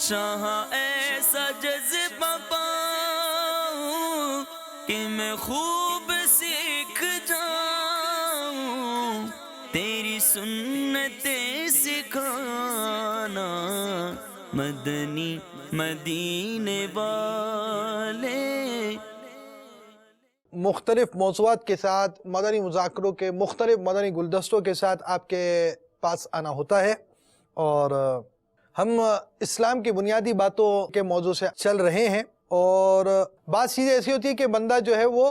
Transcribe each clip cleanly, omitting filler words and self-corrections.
چاہا ایسا جذبہ پاؤں کہ میں خوب سیکھ جاؤں تیری سنتیں سکھانا مدنی مدینے والے۔ مختلف موضوعات کے ساتھ مدنی مذاکروں کے مختلف مدنی گلدستوں کے ساتھ آپ کے پاس آنا ہوتا ہے، اور ہم اسلام کی بنیادی باتوں کے موضوع سے چل رہے ہیں، اور بعض چیزیں ایسی ہوتی ہیں کہ بندہ جو ہے وہ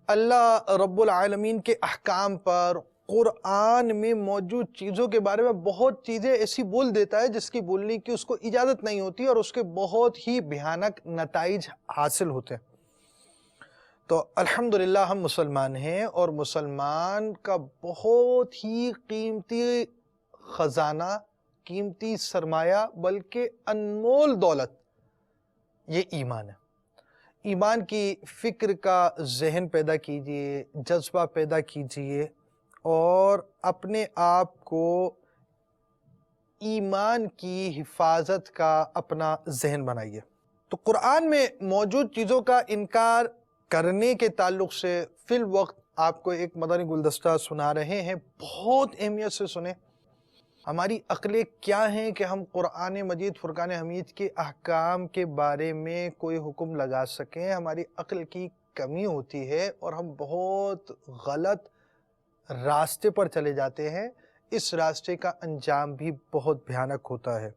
اللہ رب العالمین کے احکام پر، قرآن میں موجود چیزوں کے بارے میں بہت چیزیں ایسی بول دیتا ہے جس کی بولنے کی اس کو اجازت نہیں ہوتی، اور اس کے بہت ہی بھیانک نتائج حاصل ہوتے ہیں۔ تو الحمدللہ ہم مسلمان ہیں، اور مسلمان کا بہت ہی قیمتی خزانہ، قیمتی سرمایہ، بلکہ انمول دولت یہ ایمان ہے۔ ایمان کی فکر کا ذہن پیدا کیجئے، جذبہ پیدا کیجئے، اور اپنے آپ کو ایمان کی حفاظت کا اپنا ذہن بنائیے۔ تو قرآن میں موجود چیزوں کا انکار کرنے کے تعلق سے فی الوقت آپ کو ایک مدنی گلدستہ سنا رہے ہیں، بہت اہمیت سے سنیں۔ ہماری عقلیں کیا ہیں کہ ہم قرآن مجید فرقان حمید کے احکام کے بارے میں کوئی حکم لگا سکیں؟ ہماری عقل کی کمی ہوتی ہے، اور ہم بہت غلط راستے پر چلے جاتے ہیں۔ اس راستے کا انجام بھی بہت بھیانک ہوتا ہے۔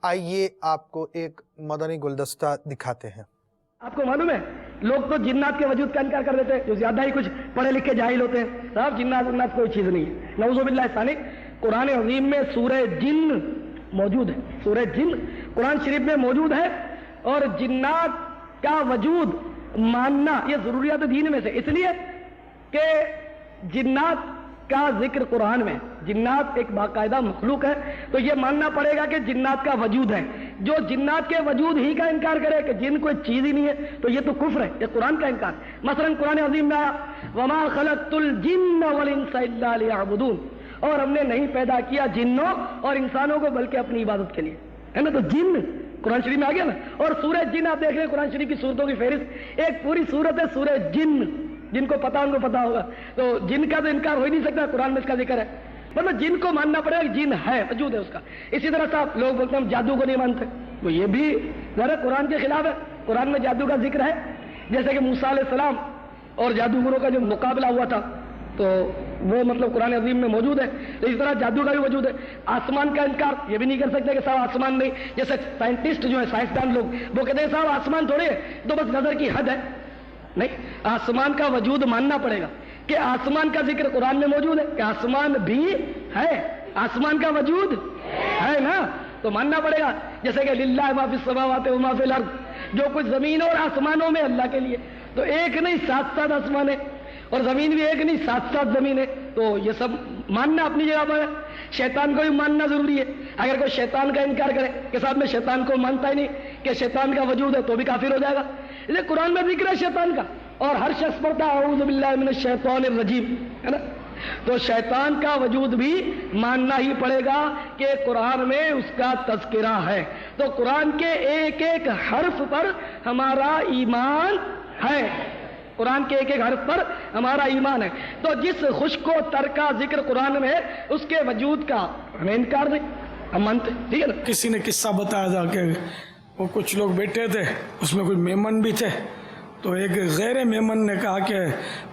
آئیے آپ کو ایک مدنی گلدستہ دکھاتے ہیں۔ آپ کو معلوم ہے لوگ تو جنات کے وجود کا انکار کر دیتے ہیں، جو زیادہ ہی کچھ پڑھے لکھے جاہل ہوتے ہیں۔ صاحب جنات کوئی چیز نہیں ہے، نعوذ باللہ ثانی۔ قرآن عظیم میں سورہ جن موجود ہے، سورہ جن قرآن شریف میں موجود ہے، اور جنات کا وجود ماننا یہ ضروریات دین میں سے، اس لیے کہ جنات کا ذکر قرآن میں، جنات ایک باقاعدہ مخلوق ہے، تو یہ ماننا پڑے گا کہ جنات کا وجود ہے۔ جو جنات کے وجود ہی کا انکار کرے کہ جن کوئی چیز ہی نہیں ہے، تو یہ تو کفر ہے، یہ قرآن کا انکار۔ مثلا قرآن عظیم میں آیا وَمَا خَلَقْتُ الْجِنَّ وَالْإِنسَ إِلَّا لِيَعْبُدُونَ، اور ہم نے نہیں پیدا کیا جنوں اور انسانوں کو بلکہ اپنی عبادت کے لیے، ہے نا؟ تو جن قرآن شریف میں آ گیا نا۔ اور سورہ جن آپ دیکھ رہے ہیں قرآن شریف کی سورتوں کی فہرست، ایک پوری سورت ہے سورہ جن، جن کو پتا ان کو پتا ہوگا۔ تو جن کا تو انکار ہو ہی نہیں سکتا، قرآن میں اس کا ذکر ہے، مطلب جن کو ماننا پڑے گا، جن ہے، وجود ہے اس کا۔ اسی طرح صاحب لوگ بولتے ہیں ہم جادو کو نہیں مانتے، تو یہ بھی ذرا قرآن کے خلاف ہے۔ قرآن میں جادو کا ذکر ہے، جیسے کہ موسیٰ علیہ السلام اور جادوگروں کا جو مقابلہ ہوا تھا، تو وہ مطلب قرآن عظیم میں موجود ہے۔ تو اس طرح جادو کا بھی وجود ہے۔ آسمان کا انکار یہ بھی نہیں کر سکتے کہ صاحب آسمان نہیں، جیسے سائنٹسٹ جو ہے، سائنسدان لوگ، وہ کہتے ہیں صاحب آسمان تھوڑے ہے، تو بس نظر کی حد ہے۔ نہیں، آسمان کا وجود ماننا پڑے گا کہ آسمان کا ذکر قرآن میں موجود ہے، کہ آسمان بھی ہے، آسمان کا وجود ہے نا، تو ماننا پڑے گا۔ جیسے کہ للہ ما فی السماوات و ما فی الارض، جو کچھ زمین اور آسمانوں میں اللہ کے لیے، تو ایک نہیں 7 آسمان ہے، اور زمین بھی ایک نہیں 7 زمین ہے، تو یہ سب ماننا اپنی جگہ پر ہے۔ شیطان کو بھی ماننا ضروری ہے۔ اگر کوئی شیطان کا انکار کرے کہ صاحب میں شیطان کو مانتا ہی نہیں کہ شیطان کا وجود ہے، تو بھی کافر ہو جائے گا۔ اس لیے قرآن میں ذکر ہے شیطان کا، اور ہر شخص پڑھتا ہے اعوذ باللہ من الشیطان الرجیم، ہے نا؟ تو شیطان کا وجود بھی ماننا ہی پڑے گا کہ قرآن میں اس کا تذکرہ ہے۔ تو قرآن کے ایک ایک حرف پر ہمارا ایمان ہے، قرآن کے ایک ایک حرف پر ہمارا ایمان ہے۔ تو جس خشک و تر کا ذکر قرآن میں ہے، اس کے وجود کا ہمیں انکار نہیں، ہم مانتے، ٹھیک ہے نا؟ کسی نے قصہ بتایا تھا کہ وہ کچھ لوگ بیٹھے تھے، اس میں کچھ میمن بھی تھے، تو ایک غیر میمن نے کہا کہ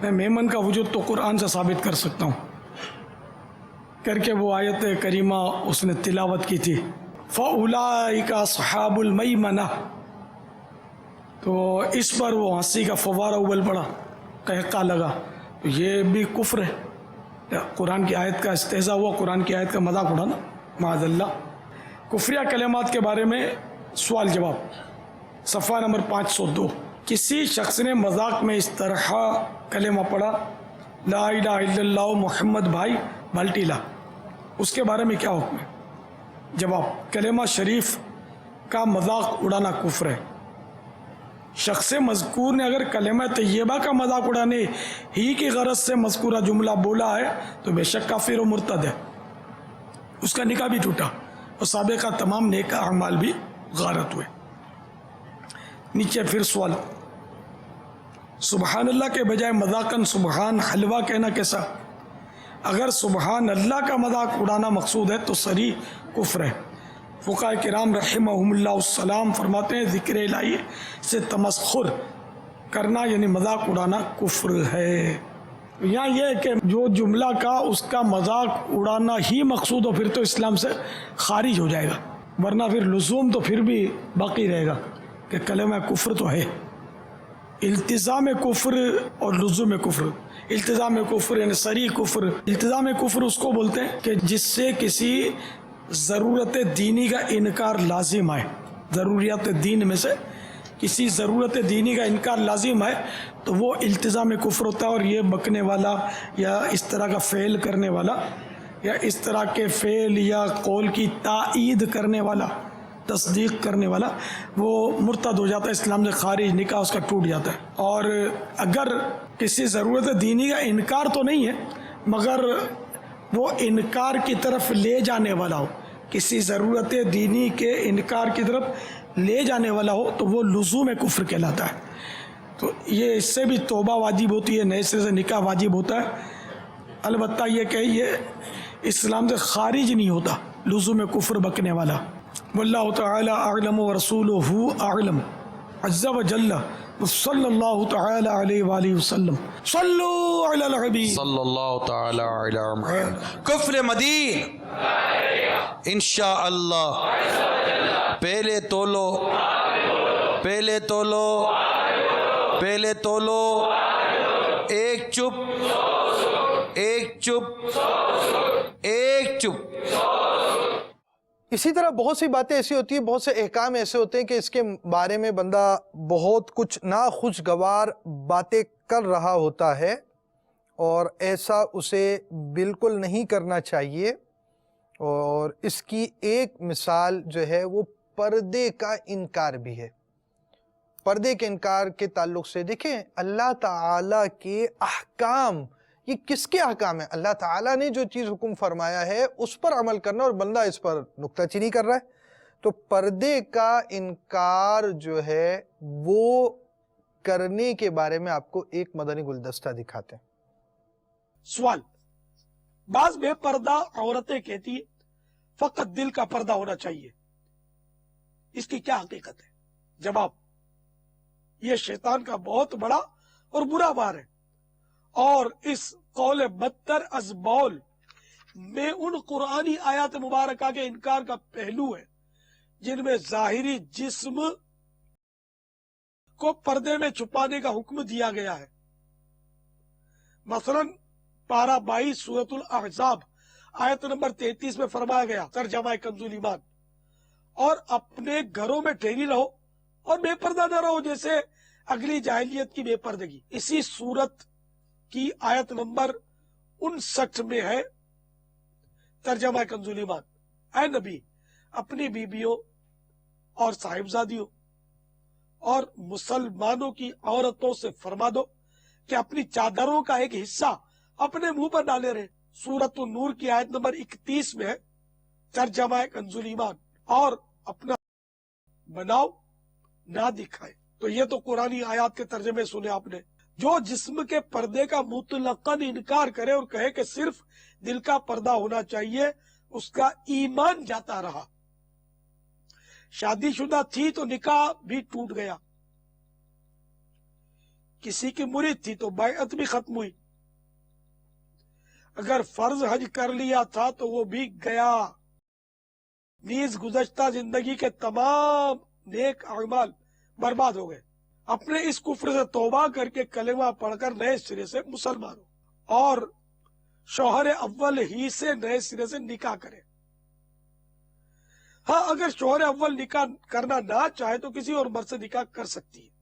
میں میمن کا وجود تو قرآن سے ثابت کر سکتا ہوں، کر کے وہ آیت کریمہ اس نے تلاوت کی تھی، فَأُولَئِكَ أَصْحَابُ الْمَيْمَنَةِ۔ تو اس پر وہ ہنسی کا فوارہ ابل پڑا، قہقہ لگا۔ تو یہ بھی کفر ہے، قرآن کی آیت کا استہزاء ہوا، قرآن کی آیت کا مذاق اڑانا، معاذ اللہ۔ کفریہ کلمات کے بارے میں سوال جواب، صفحہ نمبر 502۔ کسی شخص نے مذاق میں اس طرح کلمہ پڑھا، لا الہ الا اللہ محمد بھائی بھلٹی لا، اس کے بارے میں کیا حکم ہے؟ جواب، کلمہ شریف کا مذاق اڑانا کفر ہے۔ شخص مذکور نے اگر کلمہ طیبہ کا مذاق اڑانے ہی کی غرض سے مذکورہ جملہ بولا ہے تو بے شک کافر و مرتد ہے، اس کا نکاح بھی ٹوٹا۔ اور سابقہ تمام نیک اعمال بھی غارت ہوئے۔ نیچے پھر سوال، سبحان اللہ کے بجائے مذاقاً سبحان حلوہ کہنا کیسا؟ اگر سبحان اللہ کا مذاق اڑانا مقصود ہے تو صریح کفر ہے۔ فقہاء کرام رحمہم اللہ السلام فرماتے ہیں ذکر الہی سے تمسخر کرنا یعنی مذاق اڑانا کفر ہے۔ یہاں یہ ہے کہ جو جملہ کا اس کا مذاق اڑانا ہی مقصود ہو پھر تو اسلام سے خارج ہو جائے گا، ورنہ پھر لزوم تو پھر بھی باقی رہے گا کہ کلمہ کفر تو ہے۔ التزام کفر اور لزوم کفر، التزام کفر یعنی صریح کفر، التزام کفر اس کو بولتے ہیں کہ جس سے کسی ضرورت دینی کا انکار لازم آئے، ضروریات دین میں سے کسی ضرورت دینی کا انکار لازم ہے تو وہ التزام کفر ہوتا ہے۔ اور یہ بکنے والا یا اس طرح کا فعل کرنے والا یا اس طرح کے فعل یا قول کی تائید کرنے والا، تصدیق کرنے والا، وہ مرتد ہو جاتا ہے، اسلام سے خارج، نکاح اس کا ٹوٹ جاتا ہے۔ اور اگر کسی ضرورت دینی کا انکار تو نہیں ہے مگر وہ انکار کی طرف لے جانے والا ہو، کسی ضرورت دینی کے انکار کی طرف لے جانے والا ہو تو وہ لزوم کفر کہلاتا ہے۔ تو یہ اس سے بھی توبہ واجب ہوتی ہے، نئے سرے سے نکاح واجب ہوتا ہے، البتہ یہ کہ یہ اسلام سے خارج نہیں ہوتا لزوم کفر بکنے والا۔ واللہ تعالی اعلم ورسولہ اعلم عز وجل صلی اللہ تعالی علیہ وآلہ وسلم۔ صلو علی الحبیب صلی اللہ تعالی علی محمد۔ کفر مدین انشاءاللہ پہلے تولو، پہلے تولو، پہلے تولو، ایک چپ، ایک چپ، ایک چپ۔ اسی طرح بہت سی باتیں ایسی ہوتی ہیں، بہت سے احکام ایسے ہوتے ہیں کہ اس کے بارے میں بندہ بہت کچھ ناخوشگوار باتیں کر رہا ہوتا ہے اور ایسا اسے بالکل نہیں کرنا چاہیے۔ اور اس کی ایک مثال جو ہے وہ پردے کا انکار بھی ہے۔ پردے کے انکار کے تعلق سے دیکھیں اللہ تعالیٰ کے احکام، یہ کس کے احکام ہیں؟ اللہ تعالیٰ نے جو چیز حکم فرمایا ہے اس پر عمل کرنا، اور بندہ اس پر نکتہ چینی کر رہا ہے۔ تو پردے کا انکار جو ہے وہ کرنے کے بارے میں آپ کو ایک مدنی گلدستہ دکھاتے ہیں۔ سوال، بعض بے پردہ عورتیں کہتی ہیں فقط دل کا پردہ ہونا چاہیے، اس کی کیا حقیقت ہے؟ جواب، یہ شیطان کا بہت بڑا اور برا وار ہے، اور اس قول بدتر از بول میں ان قرآنی آیات مبارکہ کے انکار کا پہلو ہے جن میں ظاہری جسم کو پردے میں چھپانے کا حکم دیا گیا ہے۔ مثلا پارہ 22 سورۃ الاحزاب آیت نمبر 33 میں فرمایا گیا، ترجمہ کنز ایمان، اور اپنے گھروں میں ٹھہری رہو اور بے پردہ نہ رہو جیسے اگلی جاہلیت کی بے پردگی۔ اسی سورت کی آیت نمبر 59 میں ہے، ترجمہ کنز ایمان، اے نبی اپنی بیبیوں اور صاحبزادیوں اور مسلمانوں کی عورتوں سے فرما دو کہ اپنی چادروں کا ایک حصہ اپنے منہ پر ڈالے رہے۔ سورۃ النور کی آیت نمبر 31 میں ہے، ترجمہ کنز ایمان، اور اپنا بناؤ نہ دکھائے۔ تو یہ تو قرآنی آیات کے ترجمے سنے آپ نے۔ جو جسم کے پردے کا مطلقاً انکار کرے اور کہے کہ صرف دل کا پردہ ہونا چاہیے، اس کا ایمان جاتا رہا۔ شادی شدہ تھی تو نکاح بھی ٹوٹ گیا، کسی کی مرید تھی تو بیعت بھی ختم ہوئی، اگر فرض حج کر لیا تھا تو وہ بھی گیا، نیز گزشتہ زندگی کے تمام نیک اعمال برباد ہو گئے۔ اپنے اس کفر سے توبہ کر کے کلمہ پڑھ کر نئے سرے سے مسلمان ہو اور شوہر اول ہی سے نئے سرے سے نکاح کرے۔ ہاں، اگر شوہر اول نکاح کرنا نہ چاہے تو کسی اور مرد سے نکاح کر سکتی ہے،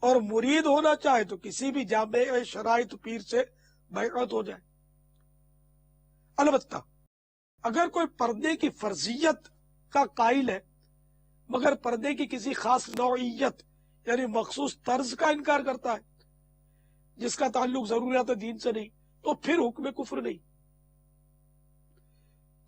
اور مرید ہونا چاہے تو کسی بھی جامع شرائط پیر سے بیعت ہو جائے۔ البتہ اگر کوئی پردے کی فرضیت کا قائل ہے مگر پردے کی کسی خاص نوعیت یعنی مخصوص طرز کا انکار کرتا ہے جس کا تعلق ضروریات دین سے نہیں، تو پھر حکم کفر نہیں۔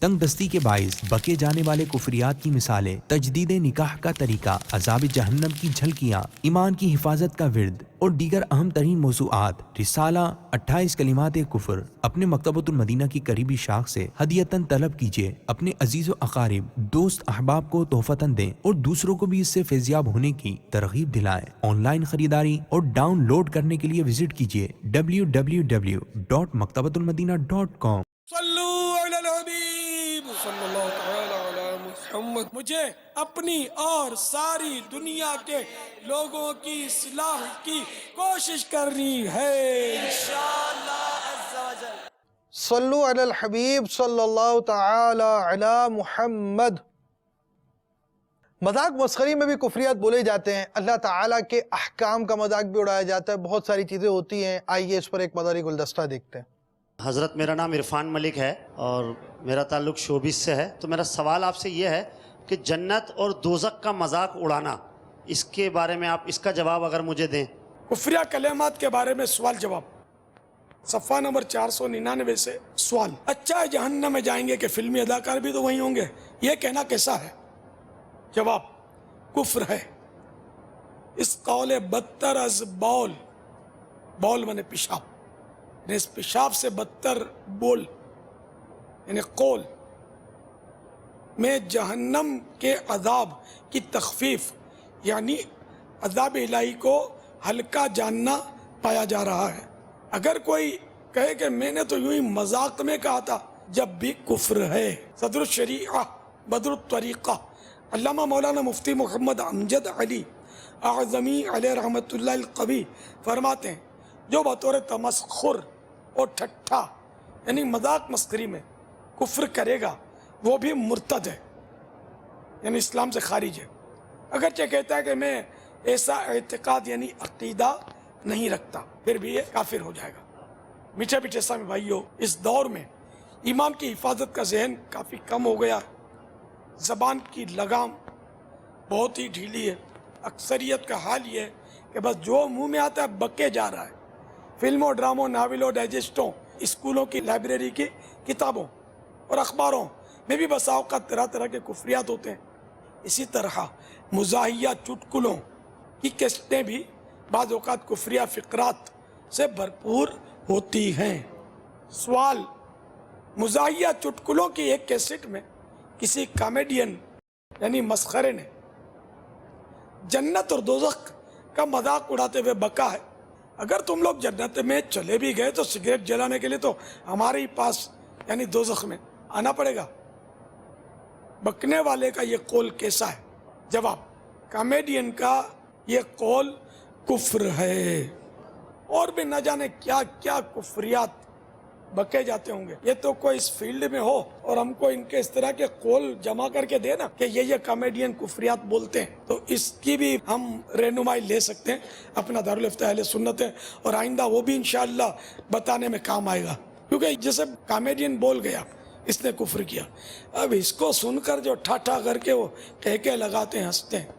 تنگ دستی کے باعث بکے جانے والے کفریات کی مثالیں، تجدید نکاح کا طریقہ، عذاب جہنم کی جھلکیاں، ایمان کی حفاظت کا ورد اور دیگر اہم ترین موضوعات رسالہ 28 کلمات کفر اپنے مکتبۃ المدینہ کی قریبی شاخ سے ہدیتاً طلب کیجیے، اپنے عزیز و اقارب، دوست احباب کو تحفتاً دیں اور دوسروں کو بھی اس سے فیضیاب ہونے کی ترغیب دلائیں۔ آن لائن خریداری اور ڈاؤن لوڈ کرنے کے لیے وزٹ کیجیے www.maktabatulmadina.com۔ صلو علی الحبیب صلی اللہ تعالی علی محمد۔ مجھے اپنی اور ساری دنیا کے لوگوں کی اصلاح کی کوشش کرنی ہے انشاءاللہ عز و جل۔ صلو علی الحبیب صلی اللہ تعالی علی محمد۔ مذاق مسخری میں بھی کفریات بولے جاتے ہیں، اللہ تعالیٰ کے احکام کا مذاق بھی اڑایا جاتا ہے، بہت ساری چیزیں ہوتی ہیں۔ آئیے اس پر ایک مداری گلدستہ دیکھتے ہیں۔ حضرت میرا نام عرفان ملک ہے اور میرا تعلق شوبز سے ہے۔ تو میرا سوال آپ سے یہ ہے کہ جنت اور دوزخ کا مذاق اڑانا، اس کے بارے میں آپ اس کا جواب اگر مجھے دیں۔ کفریہ کلمات کے بارے میں سوال جواب، صفحہ نمبر 499 سے سوال۔ اچھا جہنم میں جائیں گے کہ فلمی اداکار بھی تو وہیں ہوں گے، یہ کہنا کیسا ہے؟ جواب کفر ہے۔ اس قول بدتر از بول، بول مانے پیشاب، یعنی اس پیشاب سے بدتر بول یعنی قول میں جہنم کے عذاب کی تخفیف یعنی عذاب الہی کو ہلکا جاننا پایا جا رہا ہے۔ اگر کوئی کہے کہ میں نے تو یوں ہی مذاق میں کہا تھا، جب بھی کفر ہے۔ صدر الشریعہ بدر الطریقہ علامہ مولانا مفتی محمد امجد علی اعظمی علیہ رحمۃ اللہ القوی فرماتے ہیں، جو بطور تمسخر اور ٹھٹھا یعنی مذاق مسخری میں کفر کرے گا وہ بھی مرتد ہے، یعنی اسلام سے خارج ہے، اگرچہ کہتا ہے کہ میں ایسا اعتقاد یعنی عقیدہ نہیں رکھتا، پھر بھی یہ کافر ہو جائے گا۔ میٹھے میٹھے اسلامی بھائیوں، اس دور میں ایمان کی حفاظت کا ذہن کافی کم ہو گیا، زبان کی لگام بہت ہی ڈھیلی ہے۔ اکثریت کا حال یہ ہے کہ بس جو منہ میں آتا ہے بکے جا رہا ہے۔ فلموں، ڈراموں، ناولوں، ڈائجسٹوں، اسکولوں کی لائبریری کی کتابوں اور اخباروں میں بھی بسا اوقات طرح طرح کے کفریات ہوتے ہیں۔ اسی طرح مزاحیہ چٹکلوں کی کیسٹیں بھی بعض اوقات کفریہ فقرات سے بھرپور ہوتی ہیں۔ سوال، مزاحیہ چٹکلوں کی ایک کیسٹ میں کسی کامیڈین یعنی مسخرے نے جنت اور دوزخ کا مذاق اڑاتے ہوئے بکا ہے، اگر تم لوگ جنت میں چلے بھی گئے تو سگریٹ جلانے کے لیے تو ہمارے ہی پاس یعنی دوزخ میں آنا پڑے گا۔ بکنے والے کا یہ قول کیسا ہے؟ جواب، کامیڈین کا یہ قول کفر ہے، اور بھی نہ جانے کیا کیا کفریات بکے جاتے ہوں گے۔ یہ تو کوئی اس فیلڈ میں ہو اور ہم کو ان کے اس طرح کے قول جمع کر کے دے نا کہ یہ کامیڈین کفریات بولتے ہیں، تو اس کی بھی ہم رہنمائی لے سکتے ہیں۔ اپنا دارالفتہ اہل سنت ہے اور آئندہ وہ بھی انشاءاللہ بتانے میں کام آئے گا، کیونکہ جیسے کامیڈین بول گیا اس نے کفر کیا، اب اس کو سن کر جو ٹھاٹھا کر کے وہ کہکے لگاتے ہیں، ہنستے ہیں،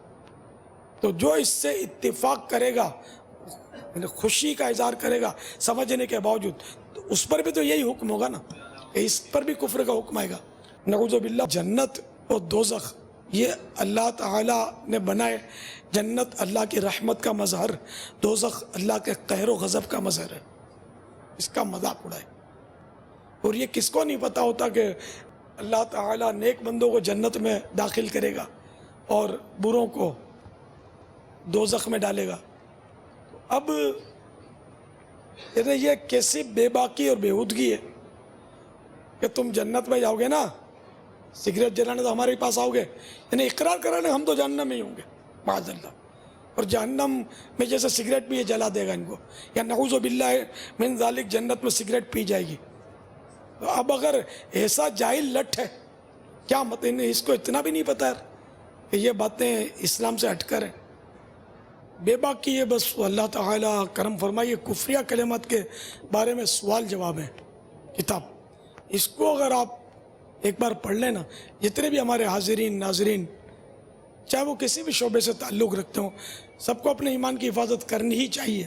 تو جو اس سے اتفاق کرے گا، خوشی کا اظہار کرے گا سمجھنے کے باوجود، تو اس پر بھی تو یہی حکم ہوگا نا، کہ اس پر بھی کفر کا حکم آئے گا۔ نعوذ باللہ، جنت اور دوزخ یہ اللہ تعالیٰ نے بنائے۔ جنت اللہ کی رحمت کا مظہر، دوزخ اللہ کے قہر و غضب کا مظہر ہے، اس کا مذاق اڑائے۔ اور یہ کس کو نہیں پتا ہوتا کہ اللہ تعالیٰ نیک بندوں کو جنت میں داخل کرے گا اور بروں کو دوزخ میں ڈالے گا۔ اب یہ کیسی بے باکی اور بےہودگی ہے کہ تم جنت میں جاؤ گے نا، سگریٹ جلانے تو ہمارے پاس آؤ گے، یعنی اقرار کرانے ہم تو جہنم میں ہی ہوں گے معاذ اللہ، اور جہنم میں جیسے سگریٹ بھی یہ جلا دے گا ان کو، یا نعوذ باللہ من ذالک جنت میں سگریٹ پی جائے گی۔ تو اب اگر ایسا جاہل لٹ ہے، کیا مطلب اس کو اتنا بھی نہیں پتا ہے کہ یہ باتیں اسلام سے ہٹ کر ہیں؟ بے باکی ہے، بس اللہ تعالیٰ کرم فرمائیے۔ کفریہ کلمات کے بارے میں سوال جواب ہے کتاب، اس کو اگر آپ ایک بار پڑھ لینا، جتنے بھی ہمارے حاضرین ناظرین چاہے وہ کسی بھی شعبے سے تعلق رکھتے ہوں، سب کو اپنے ایمان کی حفاظت کرنی ہی چاہیے۔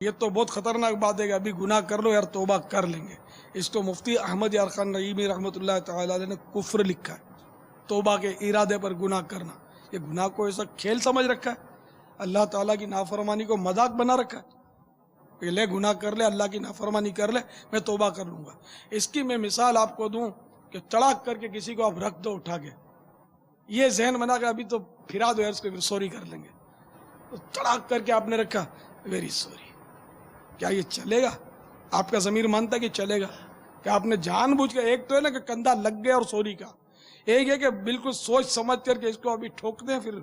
یہ تو بہت خطرناک بات ہے کہ ابھی گناہ کر لو یار توبہ کر لیں گے. اس کو مفتی احمد یار خان نعیمی رحمۃ اللہ تعالی علیہ نے کفر لکھا ہے. توبہ کے ارادے پر گناہ کرنا، یہ گناہ کو ایسا کھیل سمجھ رکھا ہے، اللہ تعالیٰ کی نافرمانی کو مذاق بنا رکھا ہے کہ لے گناہ کر لے، اللہ کی نافرمانی کر لے، میں توبہ کر لوں گا. اس کی میں مثال آپ کو دوں کہ تڑاک کر کے کسی کو آپ رکھ دو اٹھا کے، یہ ذہن بنا کے ابھی تو پھرا دو یار اس کو، پھر سوری کر لیں گے. تو تڑاک کر کے آپ نے رکھا، ویری سوری. کیا یہ چلے گا؟ آپ کا ضمیر مانتا کہ چلے گا؟ کہ آپ نے جان بوجھ کے، ایک تو ہے نا کہ کندھا لگ گیا اور سوری کا، ایک ہے کہ بالکل سوچ سمجھ کر کے اس کو ابھی ٹھوک دیں پھر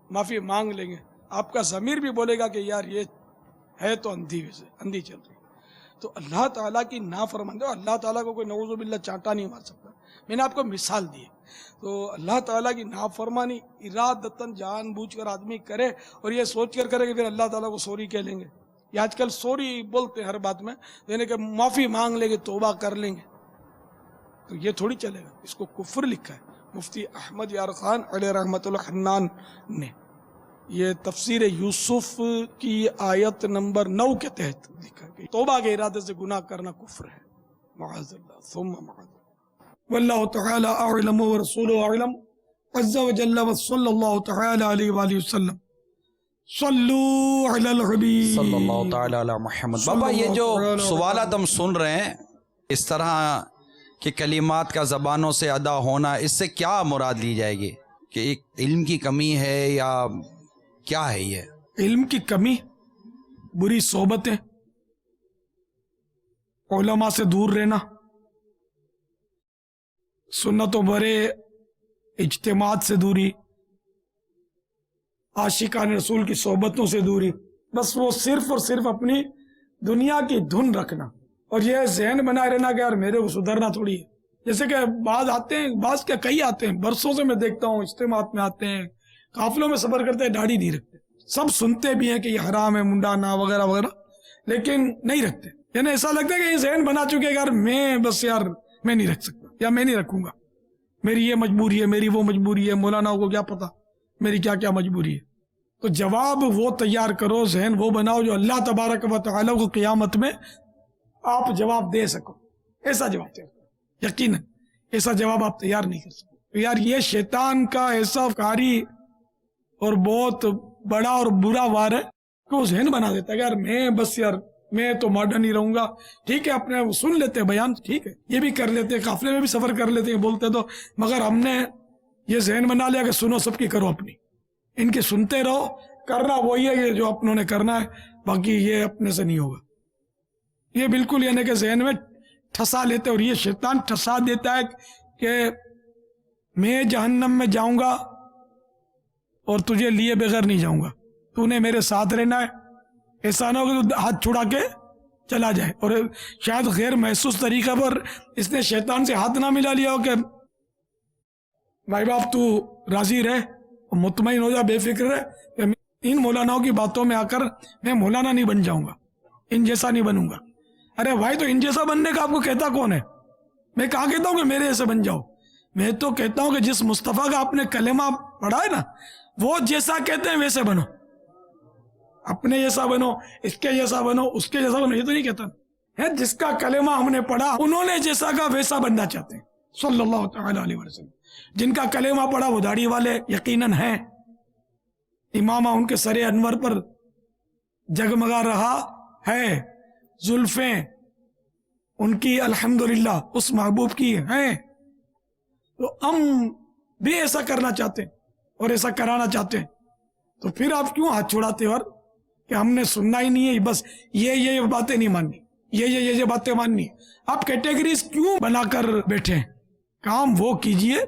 معافی مانگ لیں گے. آپ کا ضمیر بھی بولے گا کہ یار یہ ہے تو اندھی چل رہی. تو اللہ تعالیٰ کی نافرمانی، اللہ تعالیٰ کو کوئی نعوذ باللہ چانٹا نہیں مار سکتا. میں نے آپ کو مثال دی. تو اللہ تعالیٰ کی نافرمانی ارادتاً جان بوجھ کر آدمی کرے اور یہ سوچ کر کرے کہ پھر اللہ تعالیٰ کو سوری کہہ لیں گے. یہ آج کل سوری بولتے ہیں ہر بات میں، یعنی کہ معافی مانگ لیں گے، توبہ کر لیں گے. تو یہ تھوڑی چلے گا. اس کو کفر لکھا ہے مفتی احمد یار خان علیہ رحمۃ الحنان نے. یہ تفسیر یوسف کی آیت نمبر 9 کے تحت لکھا کہ توبہ کے ارادے سے گناہ کرنا کفر ہے. معاذ اللہ ثم معاذ اللہ. واللہ تعالی اعلم ورسولہ اعلم عز وجل وصلی اللہ تعالی علیہ وآلہ وسلم. صلو علی الحبیب صلی اللہ تعالی علی محمد. بابا یہ جو سوالات ہم سن رہے ہیں، اس طرح کہ کلمات کا زبانوں سے ادا ہونا، اس سے کیا مراد لی جائے گی؟ کہ ایک علم کی کمی ہے یا کیا ہے؟ یہ علم کی کمی، بری صحبتیں، علماء سے دور رہنا، سنت و برے اجتماعات سے دوری، عاشقان رسول کی صحبتوں سے دوری. بس وہ صرف اور صرف اپنی دنیا کی دھن رکھنا اور یہ ذہن بنائے رہنا کہ یار میرے کو سدھرنا تھوڑی ہے. جیسے کہ بعض آتے ہیں، بعض کے کئی آتے ہیں، برسوں سے میں دیکھتا ہوں اجتماعات میں آتے ہیں، قافلوں میں سفر کرتے ہیں، داڑھی نہیں رکھتے. سب سنتے بھی ہیں کہ یہ حرام ہے، منڈانا وغیرہ وغیرہ، لیکن نہیں رکھتے. یعنی ایسا لگتا ہے کہ یہ ذہن بنا چکے کہ یار میں بس یار میں نہیں رکھ سکتا یا میں نہیں رکھوں گا، میری یہ مجبوری ہے، میری وہ مجبوری ہے، مولانا کو کیا پتا میری کیا کیا مجبوری ہے. تو جواب وہ تیار کرو، ذہن وہ بناؤ جو اللہ تبارک و تعالیٰ کو قیامت میں آپ جواب دے سکو. ایسا جواب تیار کرو. یقیناً ایسا جواب آپ تیار نہیں کر سکتے. یار یہ شیطان کا ایسا کاری اور بہت بڑا اور برا وار ہے کہ وہ ذہن بنا دیتا ہے کہ یار میں بس یار میں تو ماڈرن ہی رہوں گا. ٹھیک ہے، اپنے سن لیتے ہیں بیان، ٹھیک ہے، یہ بھی کر لیتے ہیں، قافلے میں بھی سفر کر لیتے ہیں، بولتے تو، مگر ہم نے یہ ذہن بنا لیا کہ سنو سب کی کرو اپنی، ان کی سنتے رہو، کرنا وہی ہے کہ جو اپنوں نے کرنا ہے، باقی یہ اپنے سے نہیں ہوگا. یہ بالکل یعنی کہ ذہن میں ٹھسا لیتے، اور یہ شیطان ٹھسا دیتا ہے کہ میں جہنم میں جاؤں گا اور تجھے لیے بغیر نہیں جاؤں گا، تو نے میرے ساتھ رہنا ہے. ایسا نہ ہو کہ تو ہاتھ چھڑا کے چلا جائے. اور شاید غیر محسوس طریقے پر اس نے شیطان سے ہاتھ نہ ملا لیا ہو کہ بھائی باپ تو راضی رہ، مطمئن ہو جا، بے فکر رہ، کہ ان مولاناؤں کی باتوں میں آ کر میں مولانا نہیں بن جاؤں گا، ان جیسا نہیں بنوں گا. ارے بھائی تو ان جیسا بننے کا آپ کو کہتا کون ہے؟ میں کہاں کہتا ہوں کہ میرے جیسے بن جاؤ. میں تو کہتا ہوں کہ جس مصطفیٰ کا آپ نے کلمہ پڑھا ہے نا، وہ جیسا کہتے ہیں ویسے بنو، اپنے جیسا بنو، اس کے جیسا بنو، اس کے جیسا بنو. یہ تو نہیں کہتا ہے، جس کا کلمہ ہم نے پڑھا انہوں نے جیسا کا ویسا بننا چاہتے ہیں صلی اللہ تعالی علیہ وسلم. جن کا کلمہ پڑھا وہ داڑھی والے یقیناً ہیں، امامہ ان کے سر انور پر جگمگا رہا ہے، زلفیں ان کی الحمدللہ اس محبوب کی ہیں. تو ہم بھی ایسا کرنا چاہتے ہیں اور ایسا کرانا چاہتے ہیں. تو پھر آپ کیوں ہاتھ چھوڑاتے ہو کہ ہم نے سننا ہی نہیں ہے، بس یہ باتیں نہیں ماننی، یہ باتیں ماننی. آپ کیٹیگریز کیوں بنا کر بیٹھے ہیں؟ کام وہ کیجئے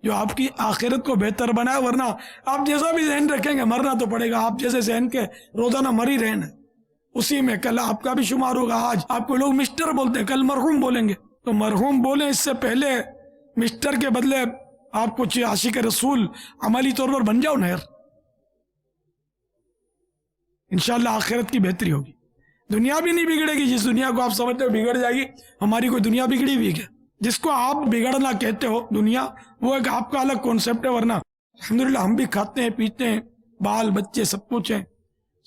جو آپ کی آخرت کو بہتر بنائے، ورنہ آپ جیسا بھی ذہن رکھیں گے مرنا تو پڑے گا. آپ جیسے ذہن کے روزانہ مر ہی رہنا، اسی میں کل آپ کا بھی شمار ہوگا. آج آپ کو لوگ مسٹر بولتے ہیں، کل مرحوم بولیں گے. تو مرحوم بولیں اس سے پہلے مسٹر کے بدلے آپ کچھ عاشق رسول عملی طور پر بن جاؤ نا یار. انشاءاللہ آخرت کی بہتری ہوگی. دنیا بھی نہیں بگڑے گی. جس دنیا کو آپ سمجھتے ہو بگڑ جائے گی، ہماری کوئی دنیا بگڑی ہوئی ہے؟ جس کو آپ بگڑنا کہتے ہو دنیا، وہ ایک آپ کا الگ کانسیپٹ ہے. ورنہ الحمدللہ ہم بھی کھاتے ہیں، پیتے ہیں، بال بچے سب کچھ ہیں،